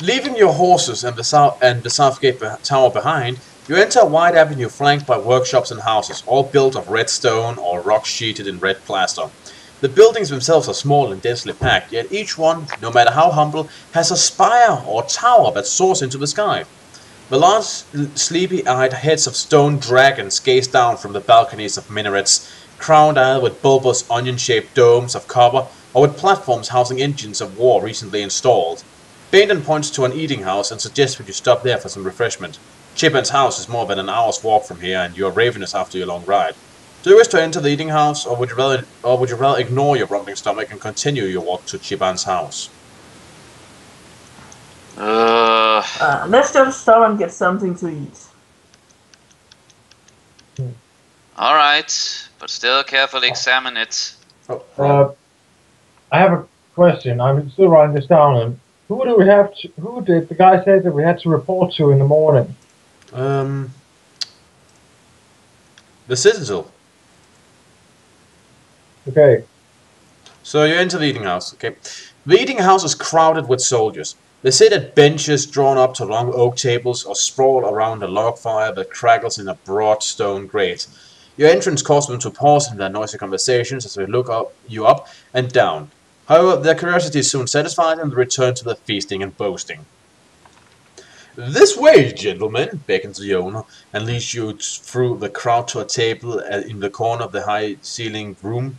Leaving your horses and the south gate tower behind, you enter a wide avenue flanked by workshops and houses, all built of red stone or rock sheeted in red plaster. The buildings themselves are small and densely packed, yet each one, no matter how humble, has a spire or tower that soars into the sky. The large, sleepy-eyed heads of stone dragons gaze down from the balconies of minarets, crowned either with bulbous onion-shaped domes of copper or with platforms housing engines of war recently installed. Bainton points to an eating house and suggests that you stop there for some refreshment. Chippen's house is more than an hour's walk from here, and you are ravenous after your long ride. Do you wish to enter the eating house, or would you rather ignore your rumbling stomach and continue your walk to Chiban's house? Let's just stop and get something to eat. Alright, but still carefully examine it. I have a question. I'm still writing this down. And who do we have? Who did the guy say that we had to report to in the morning? The citadel. Okay. So you enter the eating house. Okay. The eating house is crowded with soldiers. They sit at benches drawn up to long oak tables or sprawl around a log fire that crackles in a broad stone grate. Your entrance causes them to pause in their noisy conversations as they look you up and down. However, their curiosity is soon satisfied and they return to their feasting and boasting. "This way, gentlemen," beckons the owner, and leads you through the crowd to a table in the corner of the high-ceilinged room.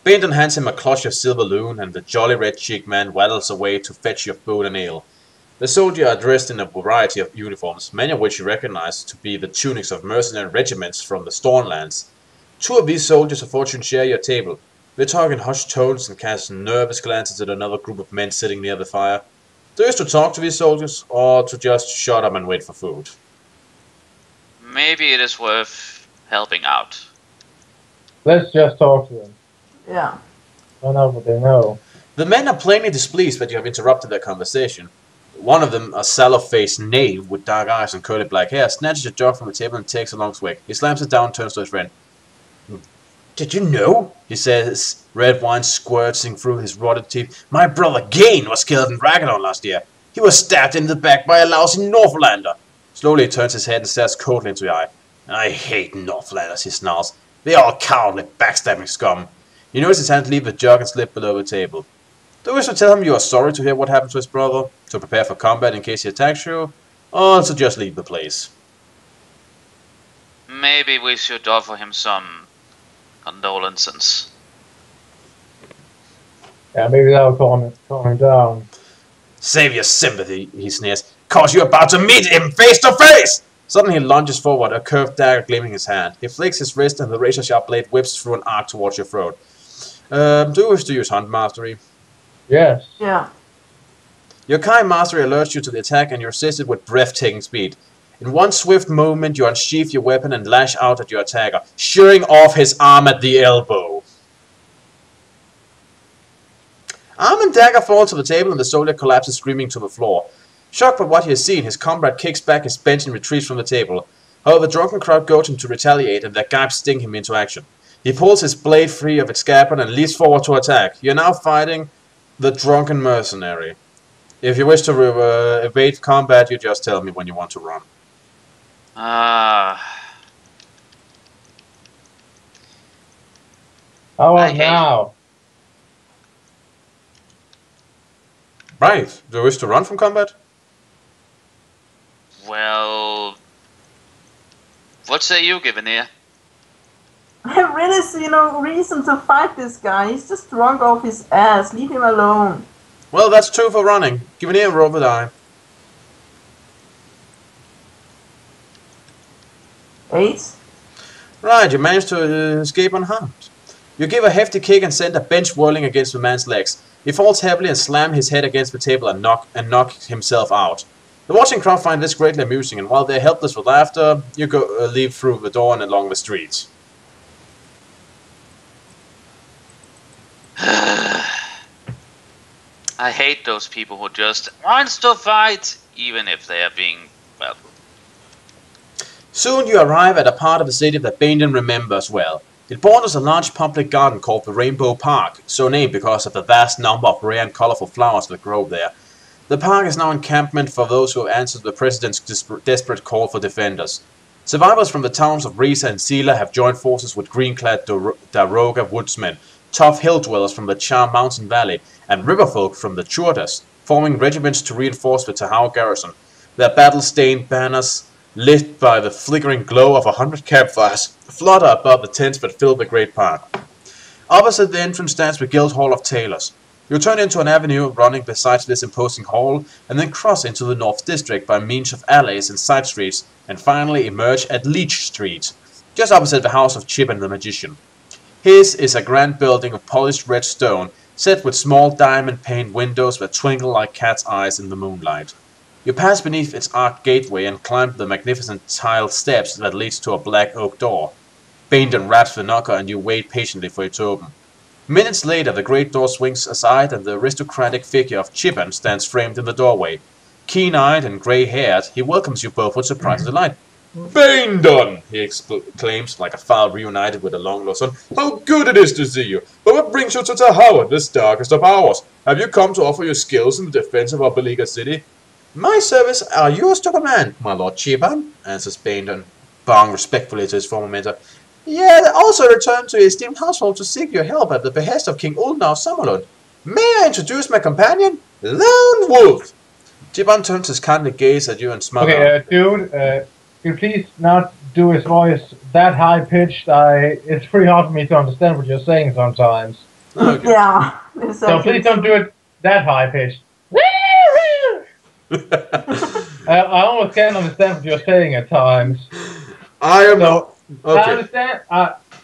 Bainton hands him a clutch of silver loon, and the jolly red-cheeked man waddles away to fetch your food and ale. The soldiers are dressed in a variety of uniforms, many of which you recognize to be the tunics of mercenary regiments from the Stormlands. Two of these soldiers of fortune share your table. They talk in hushed tones and cast nervous glances at another group of men sitting near the fire. Do you wish to talk to these soldiers, or to just shut up and wait for food? Maybe it is worth helping out. Let's just talk to them. Yeah. Find out what they know. The men are plainly displeased that you have interrupted their conversation. One of them, a sallow-faced knave with dark eyes and curly black hair, snatches a jug from the table and takes a long swig. He slams it down and turns to his friend. "Did you know?" he says, red wine squirting through his rotted teeth. "My brother Gain was killed in Ragaddon last year. He was stabbed in the back by a lousy Northlander." Slowly he turns his head and stares coldly into your eye. "I hate Northlanders," he snarls. "They are cowardly, backstabbing scum." You notice his hand leave the jug and slip below the table. Do you wish to tell him you are sorry to hear what happened to his brother, to prepare for combat in case he attacks you, or to just leave the place? Maybe we should offer him some condolences. Yeah, maybe that'll calm him down. "Save your sympathy," he sneers, "cause you're about to meet him face to face!" Suddenly he lunges forward, a curved dagger gleaming in his hand. He flicks his wrist and the razor-sharp blade whips through an arc towards your throat. Do you wish to use Hunt Mastery? Yes. Yeah. Your Kai Mastery alerts you to the attack and you resist it with breathtaking speed. In one swift movement you unsheath your weapon and lash out at your attacker, shearing off his arm at the elbow. Arm and dagger fall to the table and the soldier collapses screaming to the floor. Shocked by what he has seen, his comrade kicks back his bench and retreats from the table. However, the drunken crowd goad him to retaliate and their gibes sting him into action. He pulls his blade free of its scabbard and leaps forward to attack. You're now fighting the drunken mercenary. If you wish to evade combat, you just tell me when you want to run. How I about hate- now? Right. Do you wish to run from combat? Well, what say you, Givenir? I really see no reason to fight this guy. He's just drunk off his ass. Leave him alone. Well, that's true for running. Give me a roll the die. 8. Right, you managed to escape unharmed. You give a hefty kick and send a bench whirling against the man's legs. He falls heavily and slams his head against the table and knock himself out. The watching crowd find this greatly amusing, and while they're helpless with laughter, you leave through the door and along the streets. I hate those people who just wants to fight, even if they are being, well... Soon you arrive at a part of the city that Bainton remembers well. It borders a large public garden called the Rainbow Park, so named because of the vast number of rare and colorful flowers that grow there. The park is now encampment for those who have answered the President's desperate call for defenders. Survivors from the towns of Risa and Sila have joined forces with green-clad Daroga woodsmen, tough hill dwellers from the Char Mountain Valley, and riverfolk from the Churdas, forming regiments to reinforce the Tahau garrison. Their battle-stained banners, lit by the flickering glow of 100 campfires, flutter above the tents that fill the great park. Opposite the entrance stands the Guild Hall of Tailors. You turn into an avenue running beside this imposing hall, and then cross into the North District by means of alleys and side streets, and finally emerge at Leech Street, just opposite the house of Chip and the Magician. His is a grand building of polished red stone, set with small diamond-paned windows that twinkle like cat's eyes in the moonlight. You pass beneath its arched gateway and climb the magnificent tiled steps that leads to a black oak door. Bainton raps the knocker and you wait patiently for it to open. Minutes later, the great door swings aside and the aristocratic figure of Chippen stands framed in the doorway. Keen-eyed and grey-haired, he welcomes you both with surprise and delight. "Bainton!" he exclaims, like a fowl reunited with a long-lost son. "How good it is to see you! But what brings you to Tahau at this darkest of hours? Have you come to offer your skills in the defense of our beleaguered city?" "My service are yours to command, my lord Chippen," answers Bainton, bowing respectfully to his former mentor. "Yet also return to your esteemed household to seek your help at the behest of King Ulnar Summerlund. May I introduce my companion, Lone Wolf?" Chippen turns his kindly gaze at you and smiles. Okay, dude, can you please not do his voice that high-pitched? It's pretty hard for me to understand what you're saying sometimes. Okay. Yeah. So please don't do it that high-pitched. I almost can't understand what you're saying at times. I am So, okay. I understand.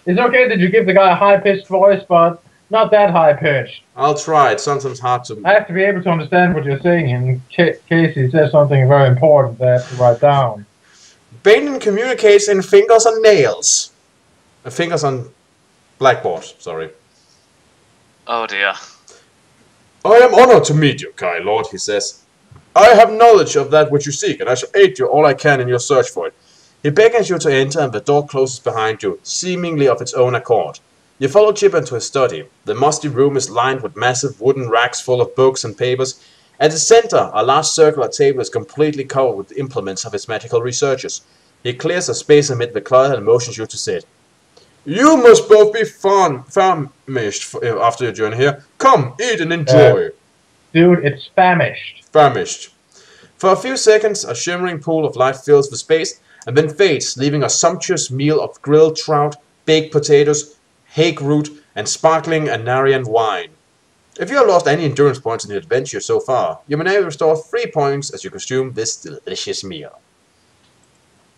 It's okay that you give the guy a high-pitched voice, but not that high-pitched. I'll try. It's sometimes hard to. I have to be able to understand what you're saying in case he says something very important that I have to write down. Bainton communicates in fingers and nails. Fingers on blackboard, sorry. Oh dear. "I am honored to meet you, Kai Lord," he says. "I have knowledge of that which you seek, and I shall aid you all I can in your search for it." He beckons you to enter, and the door closes behind you, seemingly of its own accord. You follow Chip into his study. The musty room is lined with massive wooden racks full of books and papers. At its center, a large circular table is completely covered with the implements of his magical researches. He clears a space amid the clutter and motions you to sit. "You must both be famished after your journey here. Come, eat and enjoy." Dude, it's famished. Famished. For a few seconds, a shimmering pool of light fills the space, and then fades, leaving a sumptuous meal of grilled trout, baked potatoes, hake root, and sparkling Anarian wine. If you have lost any endurance points in your adventure so far, you may now restore 3 points as you consume this delicious meal.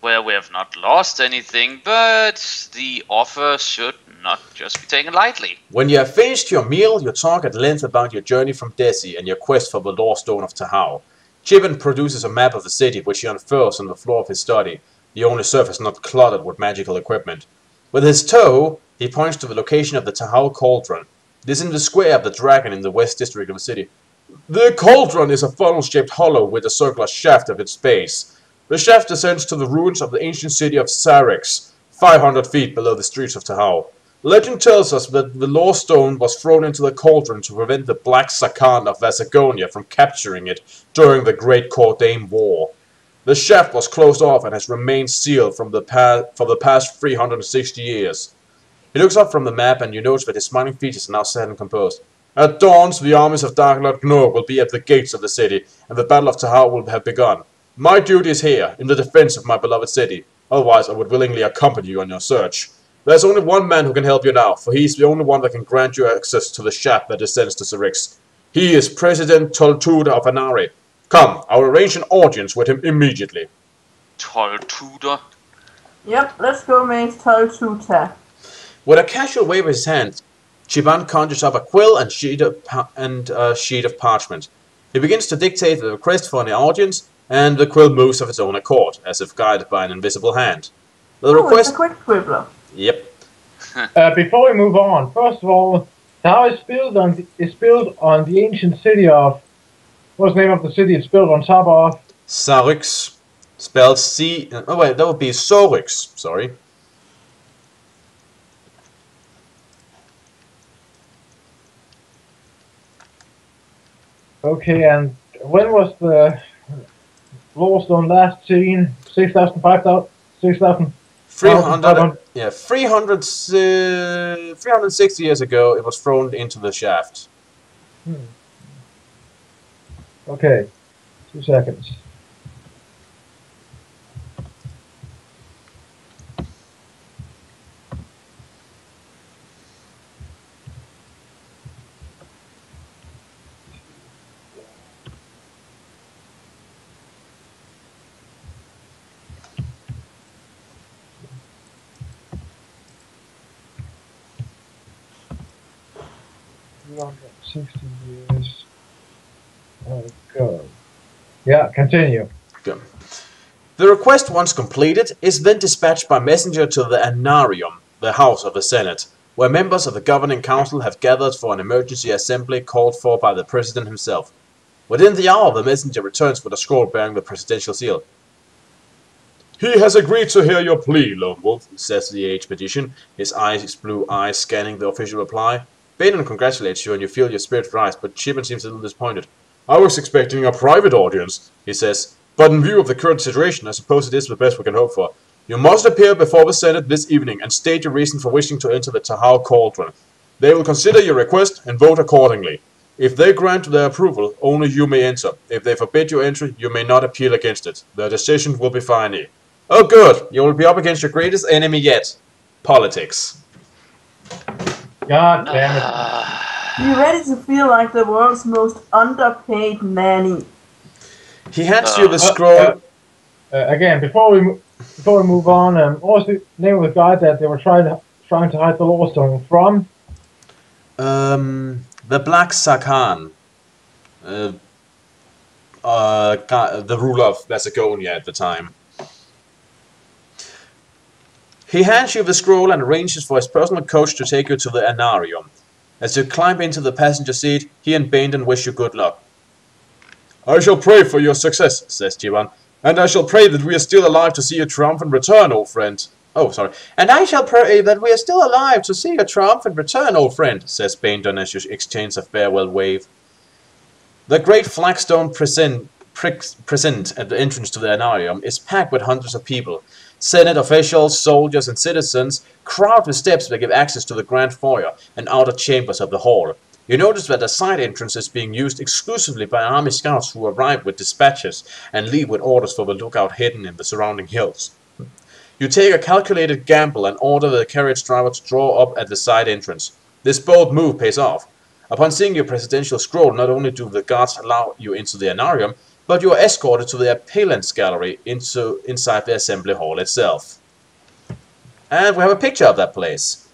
Well, we have not lost anything, but the offer should not just be taken lightly. When you have finished your meal, you talk at length about your journey from Desi and your quest for the Lost Stone of Tahau. Chippen produces a map of the city, which he unfurls on the floor of his study, the only surface not cluttered with magical equipment. With his toe, he points to the location of the Tahau Cauldron. It is in the square of the Dragon in the west district of the city. The cauldron is a funnel-shaped hollow with a circular shaft at its base. The shaft descends to the ruins of the ancient city of Syrinx, 500 feet below the streets of Tahau. Legend tells us that the Lost Stone was thrown into the cauldron to prevent the Black Sakan of Vasagonia from capturing it during the Great Cordame War. The shaft was closed off and has remained sealed for the past 360 years. He looks up from the map and you notice that his smiling features are now sad and composed. At dawn, the armies of Dark Lord Gnor will be at the gates of the city, and the Battle of Tahau will have begun. My duty is here, in the defense of my beloved city. Otherwise, I would willingly accompany you on your search. There's only one man who can help you now, for he is the only one that can grant you access to the shaft that descends to Syrinx. He is President Toltuda of Anari. Come, I will arrange an audience with him immediately. Toltuda? Yep, let's go make Toltuda. With a casual wave of his hand, Chiban conjures up a quill and a sheet of parchment. He begins to dictate the request for an audience, and the quill moves of its own accord, as if guided by an invisible hand. The request... It's a quick scribbler. Yep. Before we move on, first of all, Tahau is built on the ancient city of... What's the name of the city it's built on top of? Syrinx. Spelled C... Oh wait, that would be Syrinx. Sorry. Okay, and when was the Lawstone last seen? 6,000, 5,000, 6,000? 300, yeah, 360 years ago, it was thrown into the shaft. Okay, 2 seconds. $360 years ago. Yeah, continue. Good. The request, once completed, is then dispatched by messenger to the Anarium, the House of the Senate, where members of the governing council have gathered for an emergency assembly called for by the president himself. Within the hour, the messenger returns with a scroll bearing the presidential seal. He has agreed to hear your plea, Lone Wolf, says the aged magician, his blue eyes scanning the official reply. Baden congratulates you and you feel your spirit rise, but Chibin seems a little disappointed. I was expecting a private audience, he says, but in view of the current situation, I suppose it is the best we can hope for. You must appear before the Senate this evening and state your reason for wishing to enter the Tahao Cauldron. They will consider your request and vote accordingly. If they grant their approval, only you may enter. If they forbid your entry, you may not appeal against it. Their decision will be final. Oh good, you will be up against your greatest enemy yet. Politics. God damn it. Be ready to feel like the world's most underpaid nanny. He hands you the scroll. Again, before we move on, what was the name of the guy that they were trying to hide the Lawstone from? The Black Sakhan. The ruler of Macedonia at the time. He hands you the scroll and arranges for his personal coach to take you to the Anarium. As you climb into the passenger seat, he and Bainton wish you good luck. I shall pray for your success, says Jivan, and I shall pray that we are still alive to see your triumphant return, old friend. Oh, sorry. And I shall pray that we are still alive to see your triumphant return, old friend, says Bainton as you exchange a farewell wave. The great flagstone present at the entrance to the Anarium is packed with hundreds of people. Senate officials, soldiers, and citizens crowd the steps that give access to the grand foyer and outer chambers of the hall. You notice that the side entrance is being used exclusively by army scouts who arrive with dispatches and leave with orders for the lookout hidden in the surrounding hills. You take a calculated gamble and order the carriage driver to draw up at the side entrance. This bold move pays off. Upon seeing your presidential scroll, not only do the guards allow you into the Anarium, but you are escorted to the appellants gallery inside the assembly hall itself. And we have a picture of that place.